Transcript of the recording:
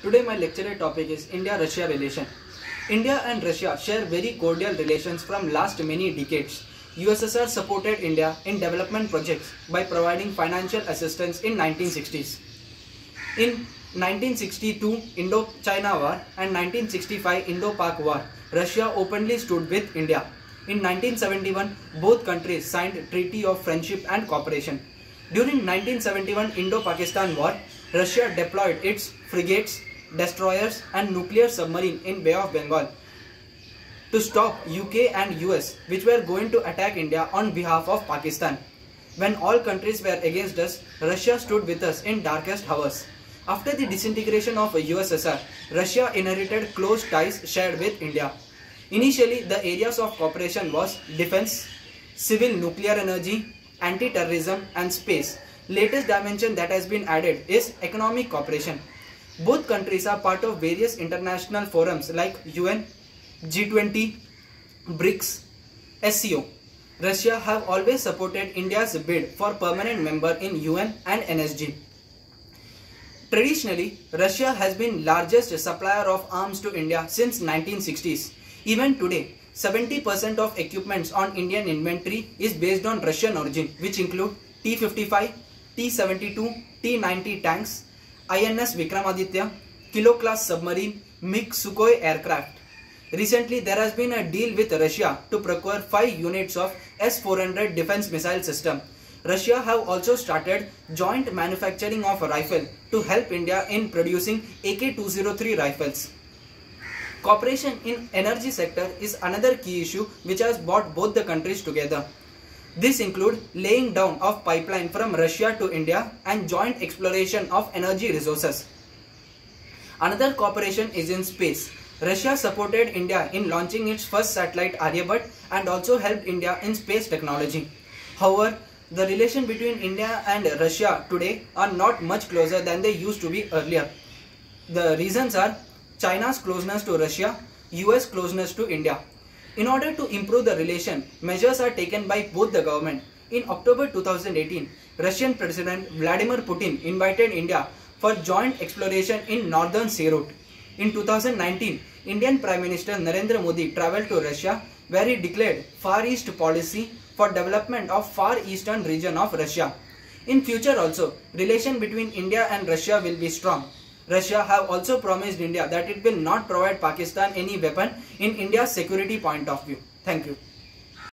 Today my lecture topic is India-Russia relation. India and Russia share very cordial relations from last many decades. USSR supported India in development projects by providing financial assistance in 1960s. In 1962 Indo-China War and 1965 Indo-Pak War, Russia openly stood with India. In 1971, both countries signed Treaty of Friendship and Cooperation. During 1971 Indo-Pakistan War, Russia deployed its frigates, destroyers and nuclear submarine in Bay of Bengal to stop UK and US, which were going to attack India on behalf of Pakistan. When all countries were against us, Russia stood with us in darkest hours. After the disintegration of USSR, Russia inherited close ties shared with India. Initially, the areas of cooperation was defense, civil nuclear energy, anti-terrorism and space. Latest dimension that has been added is economic cooperation. Both countries are part of various international forums like UN, G20, BRICS, SCO. Russia have always supported India's bid for permanent member in UN and NSG. Traditionally, Russia has been largest supplier of arms to India since 1960s. Even today, 70% of equipments on Indian inventory is based on Russian origin, which include T-55, T-72, T-90 tanks, INS Vikramaditya, Kilo-class submarine, MiG Sukhoi aircraft. Recently, there has been a deal with Russia to procure 5 units of S-400 defense missile system. Russia have also started joint manufacturing of a rifle to help India in producing AK-203 rifles. Cooperation in energy sector is another key issue which has brought both the countries together. This includes laying down of pipeline from Russia to India and joint exploration of energy resources. Another cooperation is in space. Russia supported India in launching its first satellite Aryabhat and also helped India in space technology. However, the relation between India and Russia today are not much closer than they used to be earlier. The reasons are China's closeness to Russia, US closeness to India. In order to improve the relation, measures are taken by both the government. In October 2018, Russian President Vladimir Putin invited India for joint exploration in northern Sea route. In 2019, Indian Prime Minister Narendra Modi travelled to Russia where he declared Far East policy for development of Far Eastern region of Russia. In future also, relation between India and Russia will be strong. Russia have also promised India that it will not provide Pakistan any weapon in India's security point of view. Thank you.